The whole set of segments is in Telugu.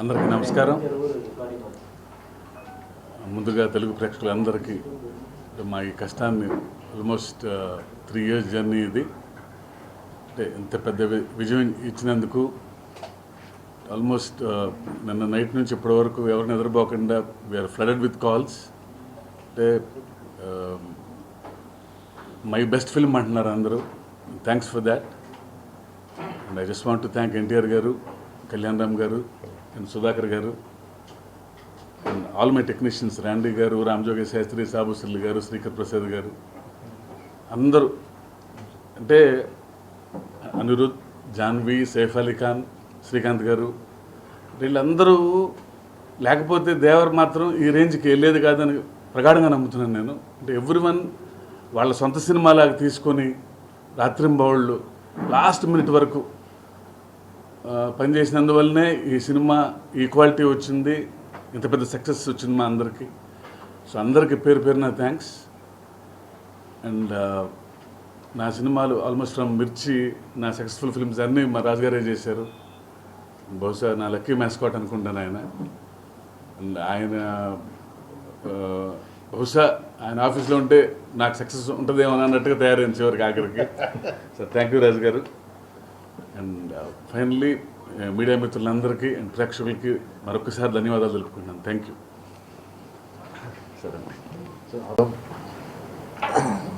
అందరికీ నమస్కారం. ముందుగా తెలుగు ప్రేక్షకులందరికీ మా ఈ కష్టాన్ని ఆల్మోస్ట్ 3 years జర్నీ ఇది. అంటే ఇంత పెద్ద విజయం ఇచ్చినందుకు ఆల్మోస్ట్ నిన్న నైట్ నుంచి ఇప్పటి వరకు ఎవరిని ఎదురుపోకుండా వీఆర్ ఫ్లడెడ్ విత్ కాల్స్. అంటే మై బెస్ట్ ఫిల్మ్ అంటున్నారు అందరూ. Thanks for that. And I just want to thank NTR గారు, కళ్యాణ్ రామ్ గారు అండ్ సుధాకర్ గారు అండ్ ఆల్ మై టెక్నీషియన్స్, రాండీ గారు, రామజోగి శాస్త్రి, సాబుశ్రీ గారు, శ్రీకర్ ప్రసాద్ గారు, అందరూ. అంటే అనిరుద్, జాన్వి, సైఫ్ అలీ ఖాన్, శ్రీకాంత్ గారు, వీళ్ళందరూ లేకపోతే దేవర్ మాత్రం ఈ రేంజ్కి వెళ్ళేది కాదని ప్రగాఢంగా నమ్ముతున్నాను నేను. అంటే ఎవ్రీవన్ వాళ్ళ సొంత సినిమాలాగా తీసుకొని రాత్రింబవళ్ళు లాస్ట్ మినిట్ వరకు పనిచేసినందువల్లనే ఈ సినిమా ఈ క్వాలిటీ వచ్చింది, ఇంత పెద్ద సక్సెస్ వచ్చింది మా అందరికీ. సో అందరికీ పేరు పేరున థ్యాంక్స్. అండ్ నా సినిమాలు ఆల్మోస్ట్ ఫ్రమ్ మిర్చి, నా సక్సెస్ఫుల్ ఫిల్మ్స్ అన్నీ మా రాజుగారే చేశారు. బహుశా నా లక్కీ మ్యాస్కాట్ అనుకుంటాను ఆయన. అండ్ ఆయన బహుశా ఆయన ఆఫీస్లో ఉంటే నాకు సక్సెస్ ఉంటుందేమో అన్నట్టుగా తయారైంది చివరికి ఆఖరికి. సో థ్యాంక్ యూ రాజు గారు. అండ్ ఫైనల్లీ మీడియా మిత్రులందరికీ అండ్ ప్రేక్షకులకి మరొకసారి ధన్యవాదాలు తెలుపుకుంటున్నాను. Thank you. సరే.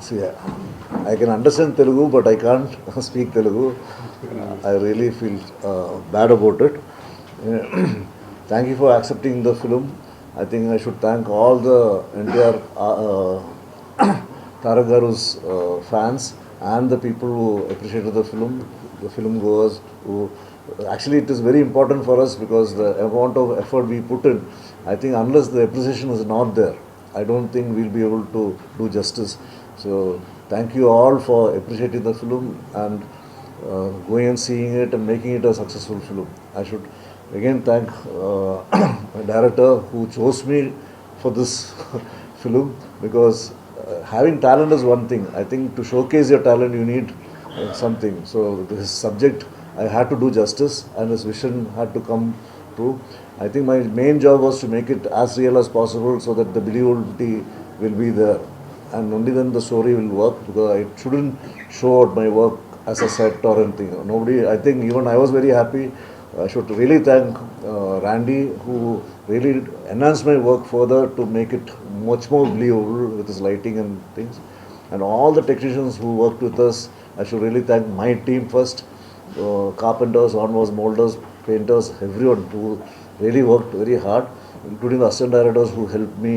See, I can understand Telugu, but I can't speak Telugu. I really feel bad about it. Thank you for accepting the film. I think I should thank all the entire Tarak Garu's fans and the people who appreciated the film goers who actually it is very important for us because the amount of effort we put in, I think unless the appreciation is not there, I don't think we'll be able to do justice. So thank you all for appreciating the film and going and seeing it and making it a successful film. I should again thank my director who chose me for this film because having talent is one thing. I think to showcase your talent you need something. So this subject I had to do justice and his vision had to come true. I think my main job was to make it as real as possible so that the believability will be there and only then the story will work, because I shouldn't show out my work as a set or anything. Nobody, I think even I was very happy. I should really thank Randy who really enhanced my work further to make it much more believable with his lighting and things, and all the technicians who worked with us. I should really thank my team first, carpenters, onwards, molders, painters, everyone who really worked very hard, including the assistant directors who helped me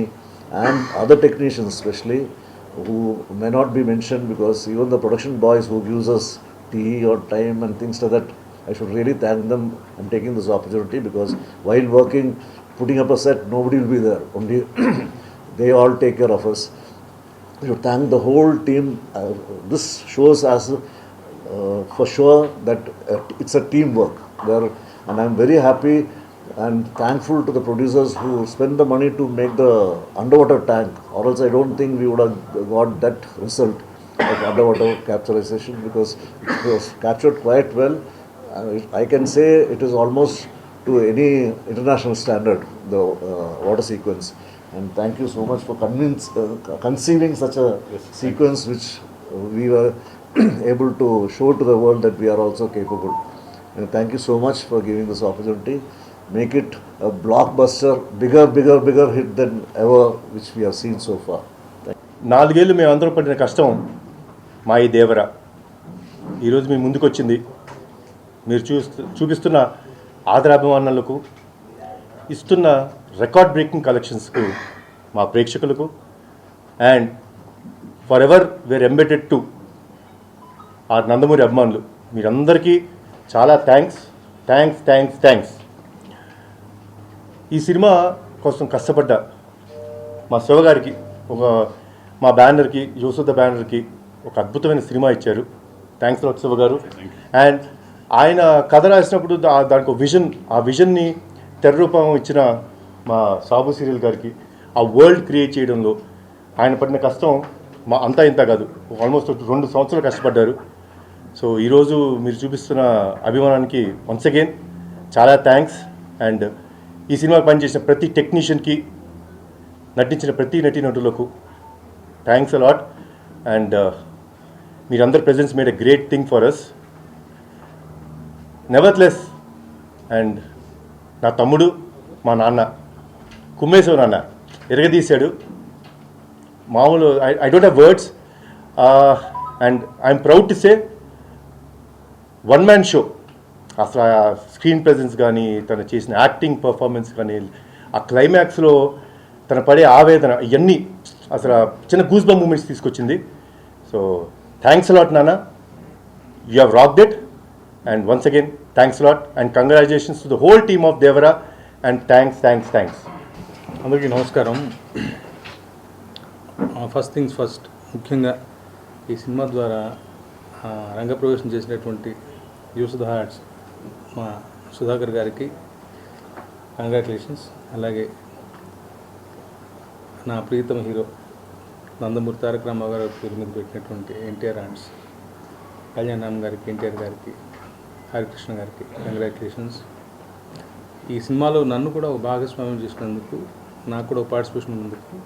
and other technicians especially who may not be mentioned, because even the production boys who gives us tea or time and things like that, I should really thank them. I'm taking this opportunity because while working, putting up a set, nobody will be there. Only they all take care of us. I should thank the whole team. This shows us for sure that it's a teamwork there, and I'm very happy and thankful to the producers who spent the money to make the underwater tank, or else I don't think we would have got that result of underwater capturization, because it was captured quite well. I can say it is almost to any international standard, the water sequence. And thank you so much for conceiving such a sequence which we were able to show to the world that we are also capable. And thank you so much for giving this opportunity. Make it a blockbuster, bigger hit than ever which we have seen so far. నాలుగేళ్ళు మేమందరం పడిన కష్టం మా ఈ దేవర ఈరోజు మీ ముందుకు వచ్చింది. మీరు చూపిస్తున్న ఆదరాభిమానాలకు, ఇస్తున్న రికార్డ్ బ్రేకింగ్ కలెక్షన్స్కు, మా ప్రేక్షకులకు, and for ever where embedded to ఆ నందమూరి అభిమానులు, మీరందరికీ చాలా థ్యాంక్స్. ఈ సినిమా కోసం కష్టపడ్డ మా శివగారికి, మా బ్యానర్కి, యోసుద బ్యానర్కి ఒక అద్భుతమైన సినిమా ఇచ్చారు. థ్యాంక్స్ లాట్ శివ గారు. అండ్ ఆయన కథ రాసినప్పుడు దానికి ఆ విజన్ని తెర రూపం ఇచ్చిన మా సాబు సీరియల్ గారికి ఆ వరల్డ్ క్రియేట్ చేయడంలో ఆయన పడిన కష్టం మా అంతా ఇంత కాదు, ఆల్మోస్ట్ 2 సంవత్సరాలు కష్టపడ్డారు. సో ఈరోజు మీరు చూపిస్తున్న అభిమానానికి వన్స్ అగైన్ చాలా థ్యాంక్స్. అండ్ ఈ సినిమాకి పనిచేసిన ప్రతి టెక్నీషియన్కి, నటించిన ప్రతి నటీనటులకు థ్యాంక్స్ అలాట్. అండ్ మీరందరి presence made a great thing for us. Nevertheless. And నా తమ్ముడు, మా నాన్న కుమ్మేశ్వర నాన్న ఎరగదీశాడు. మామూలు I don't have words. And I'm proud to say one man show. అసలు ఆ స్క్రీన్ ప్రెజెన్స్ కానీ, తను చేసిన యాక్టింగ్ పర్ఫార్మెన్స్ కానీ, ఆ క్లైమాక్స్లో తన పడే ఆవేదన, ఇవన్నీ అసలు చిన్న గూస్ బంప్ మూమెంట్స్ తీసుకొచ్చింది. సో థ్యాంక్స్ అలాట్ నాన్న, you have rocked it. And once again thanks a lot and congratulations to the whole team of Devara. And thanks. అందరికీ నమస్కారం. ఫస్ట్ థింగ్స్ ఫస్ట్, ముఖ్యంగా ఈ సినిమా ద్వారా రంగప్రవేశం చేసినటువంటి యూసుఫ్ ద హార్ట్స్ మా సుధాకర్ గారికి కంగ్రాచులేషన్స్. అలాగే నా ప్రీతమ హీరో నందమూరి తారక రామారావు గారి పేరు మీద పెట్టినటువంటి ఎన్టీఆర్ ఆర్ట్స్ కళ్యాణ్ రామ్ గారికి, ఎన్టీఆర్ గారికి, హరికృష్ణ గారికి కంగ్రాచులేషన్స్. ఈ సినిమాలో నన్ను కూడా ఒక భాగస్వామ్యం చేసినందుకు, నాకు కూడా ఒక పార్టిసిపేషన్ ఉన్నందుకు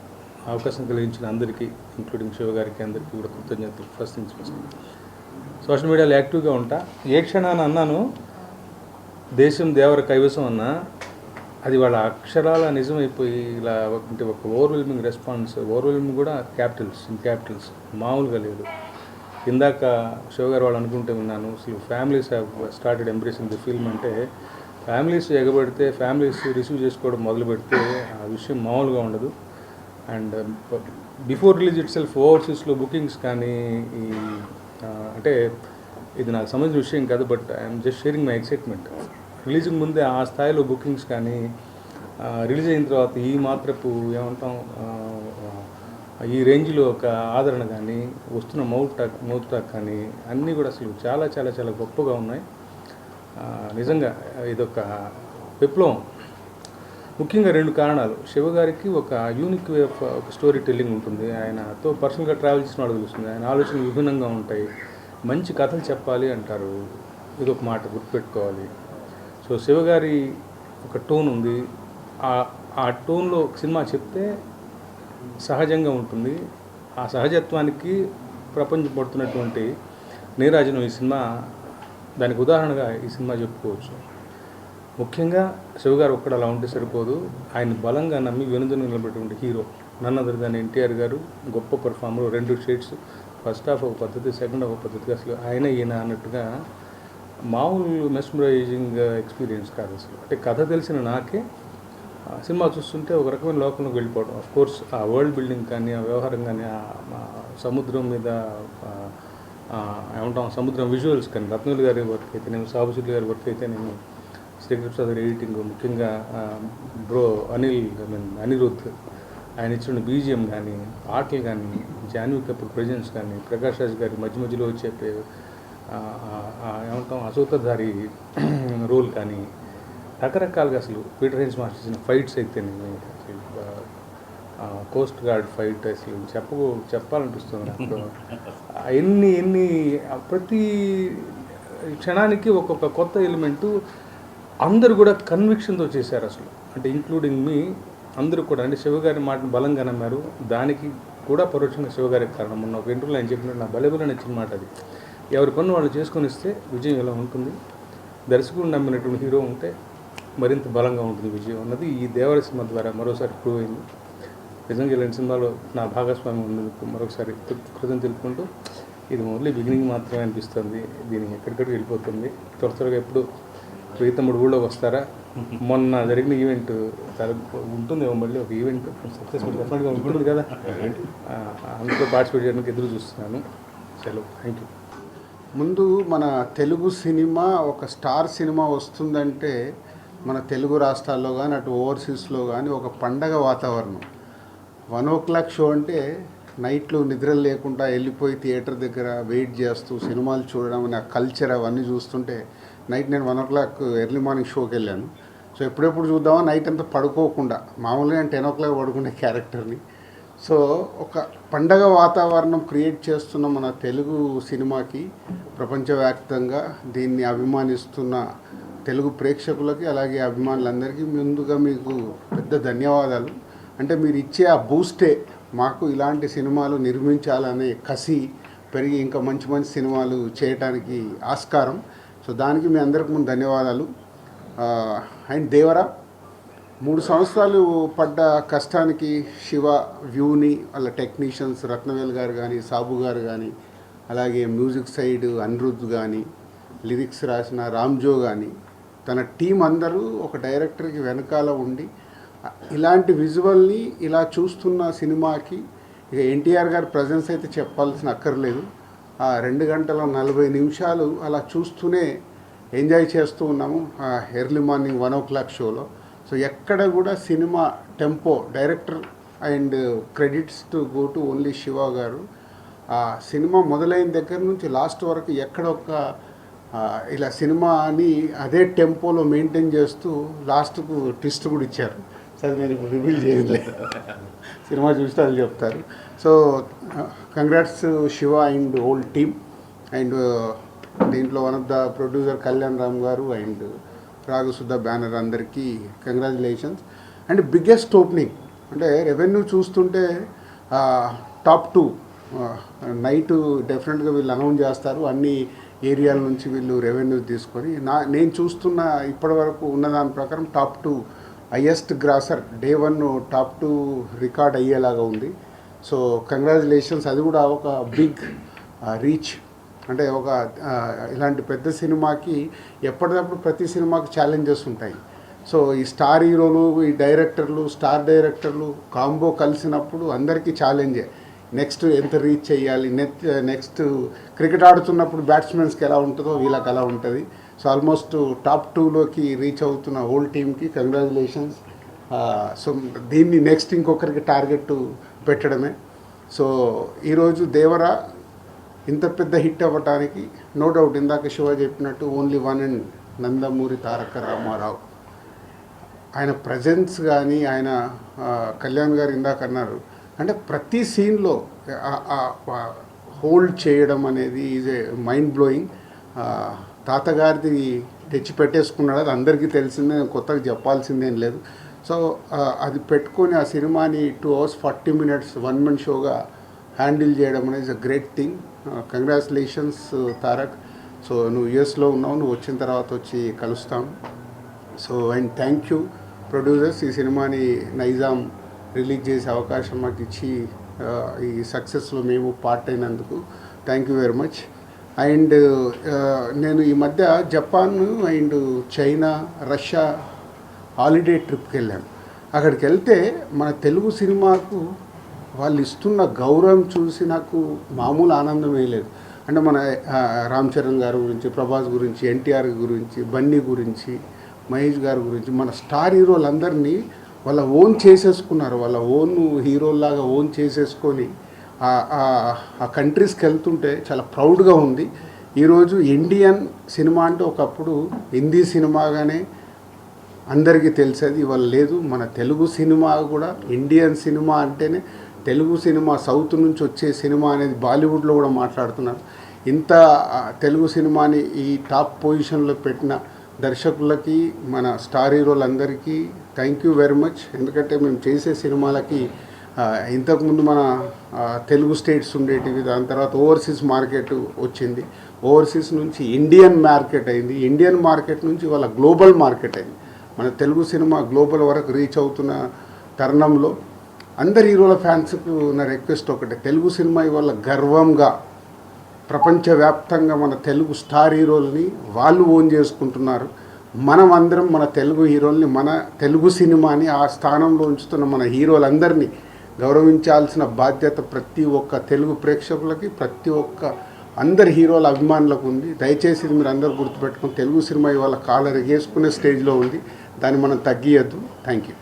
అవకాశం కలిగించిన అందరికీ, ఇంక్లూడింగ్ శివ గారికి, అందరికీ కూడా కృతజ్ఞతలు. First things first. సోషల్ మీడియాలో యాక్టివ్గా ఉంటా. ఏ క్షణాన అన్నాను దేశం దేవర కైవసం అన్నా, అది వాళ్ళ అక్షరాల నిజమైపోయి ఇలా అంటే ఒక ఓవర్వెల్మింగ్ రెస్పాన్స్. ఓవర్వెల్మింగ్ కూడా క్యాపిటల్స్ మామూలుగా లేదు. ఇందాక శివ గారు వాళ్ళు అనుకుంటే ఉన్నాను, అసలు families have started embracing the film. అంటే ఫ్యామిలీస్ ఎగబడితే, ఫ్యామిలీస్ రిసీవ్ చేసుకోవడం మొదలు పెడితే ఆ విషయం మామూలుగా ఉండదు. And before release itself ఓవర్సీస్లో బుకింగ్స్ కానీ, ఈ అంటే ఇది నాకు సంబంధించిన విషయం కాదు, but I'm just sharing my excitement. రిలీజ్కి ముందే ఆ స్థాయిలో బుకింగ్స్ కానీ, రిలీజ్ అయిన తర్వాత ఈ మాత్రపు ఏమంటాం ఈ రేంజ్లో ఒక ఆదరణ కానీ, వస్తున్న మౌత్ టాక్ కానీ అన్నీ కూడా అసలు చాలా చాలా చాలా గొప్పగా ఉన్నాయి. నిజంగా ఇదొక విప్లవం. ముఖ్యంగా 2 కారణాలు. శివ గారికి ఒక యూనిక్ వే ఆఫ్ ఒక స్టోరీ టెల్లింగ్ ఉంటుంది. ఆయనతో పర్సనల్గా ట్రావెల్ చేసిన వాడు తెలుస్తుంది. ఆయన ఆలోచనలు విభిన్నంగా ఉంటాయి. మంచి కథలు చెప్పాలి అంటారు, ఇదొక మాట గుర్తుపెట్టుకోవాలి. సో శివ గారి ఒక టోన్ ఉంది. ఆ టోన్లో సినిమా చెప్తే సహజంగా ఉంటుంది. ఆ సహజత్వానికి ప్రపంచం పడుతున్నటువంటి నీరాజనం ఈ సినిమా దానికి ఉదాహరణగా ఈ సినిమా చెప్పుకోవచ్చు. ముఖ్యంగా శివగారు ఒక్కడ అలా ఉంటే సరిపోదు. ఆయన బలంగా నమ్మి వెనుదను నిలబెట్టినటువంటి hero none other than NTR garu. గొప్ప పర్ఫార్మర్. 2 షేడ్స్, ఫస్ట్ హాఫ్ ఒక పద్ధతి, సెకండ్ హాఫ్ ఒక పద్ధతి. అసలు ఆయన ఈయన అన్నట్టుగా మామూలు మెస్మరైజింగ్ ఎక్స్పీరియన్స్ కాదు అసలు. అంటే కథ తెలిసిన నాకే సినిమా చూస్తుంటే ఒక రకమైన లోకంలోకి వెళ్ళిపోవడం. ఆఫ్ కోర్స్ ఆ వరల్డ్ బిల్డింగ్ కానీ, ఆ వ్యవహారం కానీ, ఆ సముద్రం మీద ఏమంటాం సముద్రం విజువల్స్ కానీ, రత్నూలు గారి వర్క్ అయితేనేమి, సాబుశెట్టి గారి వర్క్ అయితేనేమి, శ్రీకృష్ణ సాగర్ ఎడిటింగ్, ముఖ్యంగా బ్రో అనిరుద్ధ్ ఆయన ఇచ్చిన బీజిఎం కానీ, ఆటలు కానీ, జాన్వీ కపూర్ ప్రజెన్స్ కానీ, ప్రకాష్ రాజ్ గారి మధ్యలో వచ్చే ఏమంటాం అసూతధారి రోల్ కానీ, రకరకాలుగా అసలు పీటర్ హెన్స్ మాస్టర్ ఇచ్చిన ఫైట్స్ అయితేనేమి, కోస్ట్ గార్డ్ ఫైట్ అసలు చెప్పాలనిపిస్తుంది నాకు. ఎన్ని ప్రతి క్షణానికి ఒక్కొక్క కొత్త ఎలిమెంటు అందరూ కూడా కన్విక్షన్తో చేశారు అసలు. అంటే ఇంక్లూడింగ్ మీ అందరూ కూడా. అంటే శివగారి మాటను బలంగా నమ్మారు. దానికి కూడా పరోక్షంగా శివగారికి కారణం. మొన్న ఒక ఇంటర్వ్యూలో ఆయన చెప్పినట్టు నా బలబల నచ్చిన మాట అది. ఎవరి పన్ను వాళ్ళు చేసుకొని ఇస్తే విజయం ఎలా ఉంటుంది, దర్శకుడు నమ్మినటువంటి హీరో ఉంటే మరింత బలంగా ఉంటుంది విజయం అన్నది ఈ దేవర సినిమా ద్వారా మరోసారి ప్రూవ్ అయింది. నిజంగా ఇలాంటి సినిమాలో నా భాగస్వామ్యం ఉన్నందుకు మరొకసారి కృతజ్ఞతలు తెలుపుకుంటూ, ఇది ఓన్లీ బిగినింగ్ మాత్రమే అనిపిస్తుంది. దీనికి ఎక్కడికక్కడికి వెళ్ళిపోతుంది. త్వరగా ఎప్పుడు ప్రీతముడు ఊళ్ళోకి వస్తారా? మొన్న జరిగిన ఈవెంట్ చాలా ఉంటుంది, మళ్ళీ ఒక ఈవెంట్ సక్సెస్ఫుల్ డెఫినెట్గా ఉంటుంది కదా, అందులో పార్టిసిపేట్ చేయడానికి ఎదురు చూస్తున్నాను. సెలవు. Thank you. ముందు మన తెలుగు సినిమా ఒక స్టార్ సినిమా వస్తుందంటే మన తెలుగు రాష్ట్రాల్లో కానీ అటు ఓవర్సీస్లో కానీ ఒక పండగ వాతావరణం. 1 o'clock షో అంటే నైట్లు నిద్రలు లేకుండా వెళ్ళిపోయి థియేటర్ దగ్గర వెయిట్ చేస్తూ సినిమాలు చూడడం అనే కల్చర్ అవన్నీ చూస్తుంటే నైట్ నేను 1 o'clock ఎర్లీ మార్నింగ్ షోకి వెళ్ళాను. సో ఎప్పుడెప్పుడు చూద్దామా నైట్ అంతా పడుకోకుండా, మామూలుగా నేను 10 o'clock పడుకునే క్యారెక్టర్ని. సో ఒక పండగ వాతావరణం క్రియేట్ చేస్తున్న మన తెలుగు సినిమాకి ప్రపంచవ్యాప్తంగా దీన్ని అభిమానిస్తున్న తెలుగు ప్రేక్షకులకి అలాగే అభిమానులందరికీ ముందుగా మీకు పెద్ద ధన్యవాదాలు. అంటే మీరు ఇచ్చే ఆ బూస్టే మాకు ఇలాంటి సినిమాలు నిర్మించాలనే కసి పెరిగి ఇంకా మంచి మంచి సినిమాలు చేయడానికి ఆస్కారం. సో దానికి మీ అందరికి ముందు ధన్యవాదాలు. అండ్ దేవరా 3 సంవత్సరాలు పడ్డ కష్టానికి శివ వ్యూని వాళ్ళ టెక్నీషియన్స్ రత్నవేల్ గారు కానీ, సాబు గారు కానీ, అలాగే మ్యూజిక్ సైడ్ అనిరుద్ధ్ కానీ, లిరిక్స్ రాసిన రామ్జో కానీ, తన టీం అందరూ ఒక డైరెక్టర్కి వెనకాల ఉండి ఇలాంటి విజువల్ని ఇలా చూస్తున్న సినిమాకి ఇక ఎన్టీఆర్ గారి ప్రజెన్స్ అయితే చెప్పాల్సిన అక్కర్లేదు. 2 గంటల 40 నిమిషాలు అలా చూస్తూనే ఎంజాయ్ చేస్తూ ఉన్నాము ఎర్లీ మార్నింగ్ 1 o'clock షోలో. సో ఎక్కడ కూడా cinema tempo director and credits to go to only Shiva గారు. ఆ సినిమా మొదలైన దగ్గర నుంచి లాస్ట్ వరకు ఎక్కడ ఒక ఇలా సినిమాని అదే టెంపోలో మెయింటైన్ చేస్తూ లాస్ట్కు ట్విస్ట్ కూడా ఇచ్చారు. సరే నేను ఇప్పుడు రివీల్ చేయలేదు, సినిమా చూస్తే అది చెప్తారు. So congrats Shiva and old team. And దీంట్లో one of the producer Kalyan Ram garu and Ragasudha banner అందరికీ కంగ్రాచులేషన్స్. అండ్ బిగ్గెస్ట్ ఓపెనింగ్ అంటే రెవెన్యూ చూస్తుంటే టాప్ 2 నైట్ డెఫినెట్గా వీళ్ళు అనౌన్స్ చేస్తారు. అన్ని ఏరియాల నుంచి వీళ్ళు రెవెన్యూ తీసుకొని నేను చూస్తున్న ఇప్పటివరకు ఉన్న దాని ప్రకారం top 2 highest grosser day 1 top 2 record అయ్యేలాగా ఉంది. So congratulations. అది కూడా ఒక బిగ్ రీచ్. అంటే ఒక ఇలాంటి పెద్ద సినిమాకి ఎప్పటికప్పుడు ప్రతి సినిమాకి ఛాలెంజెస్ ఉంటాయి. సో ఈ స్టార్ హీరోలు, ఈ డైరెక్టర్లు, స్టార్ డైరెక్టర్లు కాంబో కలిసినప్పుడు అందరికీ ఛాలెంజే. నెక్స్ట్ ఎంత రీచ్ చేయాలి, నెక్స్ట్ క్రికెట్ ఆడుతున్నప్పుడు బ్యాట్స్మెన్స్కి ఎలా ఉంటుందో వీళ్ళకి అలా ఉంటుంది. సో ఆల్మోస్ట్ టాప్ 2లోకి రీచ్ అవుతున్న హోల్ టీమ్కి కంగ్రాచులేషన్స్. సో దీన్ని నెక్స్ట్ ఇంకొకరికి టార్గెట్ పెట్టడమే. సో ఈరోజు దేవరా ఇంత పెద్ద హిట్ అవ్వటానికి నో డౌట్ ఇందాక శివ చెప్పినట్టు only one and Nandamuri Taraka Ramarao. ఆయన ప్రజెన్స్ కానీ ఆయన కళ్యాణ్ గారు ఇందాక అన్నారు అంటే ప్రతి సీన్లో హోల్డ్ చేయడం అనేది ఈజ్ ఏ మైండ్ బ్లోయింగ్. తాతగారిది తెచ్చి పెట్టేసుకున్నాడు, అది అందరికీ తెలిసిందే, కొత్తగా చెప్పాల్సిందేం లేదు. సో అది పెట్టుకొని ఆ సినిమాని 2 hours 40 minutes 1-man షోగా హ్యాండిల్ చేయడం అనేది a great thing. Congratulations Tarak. So నువ్వు యూఎస్లో ఉన్నావు, నువ్వు వచ్చిన తర్వాత వచ్చి కలుస్తాం. So and thank you producers, ఈ సినిమాని నైజాం రిలీజ్ చేసే అవకాశం మాకు ఇచ్చి ఈ సక్సెస్లో మేము పార్ట్ అయినందుకు thank you very much. And నేను ఈ మధ్య Japan and China, Russia holiday ట్రిప్కి వెళ్ళాను. అక్కడికి వెళ్తే మన తెలుగు సినిమాకు వాళ్ళు ఇస్తున్న గౌరవం చూసి నాకు మామూలు ఆనందమే లేదు. అంటే మన రామ్ చరణ్ గారి గురించి, ప్రభాస్ గురించి, ఎన్టీఆర్ గురించి, బన్నీ గురించి, మహేష్ గారి గురించి, మన స్టార్ హీరోలందరినీ వాళ్ళ ఓన్ చేసేసుకున్నారు. వాళ్ళ ఓన్ హీరోలాగా ఓన్ చేసేసుకొని ఆ కంట్రీస్కి వెళ్తుంటే చాలా ప్రౌడ్గా ఉంది. ఈరోజు ఇండియన్ సినిమా అంటే ఒకప్పుడు హిందీ సినిమాగానే అందరికీ తెలిసేది, ఇవాళ లేదు. మన తెలుగు సినిమా కూడా ఇండియన్ సినిమా అంటేనే తెలుగు సినిమా, సౌత్ నుంచి వచ్చే సినిమా అనేది బాలీవుడ్లో కూడా మాట్లాడుతున్నారు. ఇంత తెలుగు సినిమాని ఈ టాప్ పొజిషన్లో పెట్టిన దర్శకులకి, మన స్టార్ హీరోలందరికీ థ్యాంక్ యూ వెరీ మచ్. ఎందుకంటే మేము చేసే సినిమాలకి ఇంతకుముందు మన తెలుగు స్టేట్స్ ఉండేటివి, దాని తర్వాత ఓవర్సీస్ మార్కెట్ వచ్చింది, ఓవర్సీస్ నుంచి ఇండియన్ మార్కెట్ అయింది, ఇండియన్ మార్కెట్ నుంచి వాళ్ళ గ్లోబల్ మార్కెట్ అయింది. మన తెలుగు సినిమా గ్లోబల్ వరకు రీచ్ అవుతున్న తరుణంలో అందరి హీరోల ఫ్యాన్స్కి ఉన్న రిక్వెస్ట్ ఒకటే, తెలుగు సినిమా ఇవాళ గర్వంగా ప్రపంచవ్యాప్తంగా మన తెలుగు స్టార్ హీరోల్ని వాళ్ళు ఓన్ చేసుకుంటున్నారు. మనం అందరం మన తెలుగు హీరోల్ని, మన తెలుగు సినిమాని ఆ స్థానంలో ఉంచుతున్న మన హీరోలందరినీ గౌరవించాల్సిన బాధ్యత ప్రతి ఒక్క తెలుగు ప్రేక్షకులకి, ప్రతి ఒక్క అందరి హీరోల అభిమానులకు ఉంది. దయచేసి ఇది మీరు అందరూ గుర్తుపెట్టుకుని, తెలుగు సినిమా ఇవాళ కాలర్ ఎగేసుకునే స్టేజ్లో ఉంది, దాన్ని మనం తగ్గియద్దు. Thank you.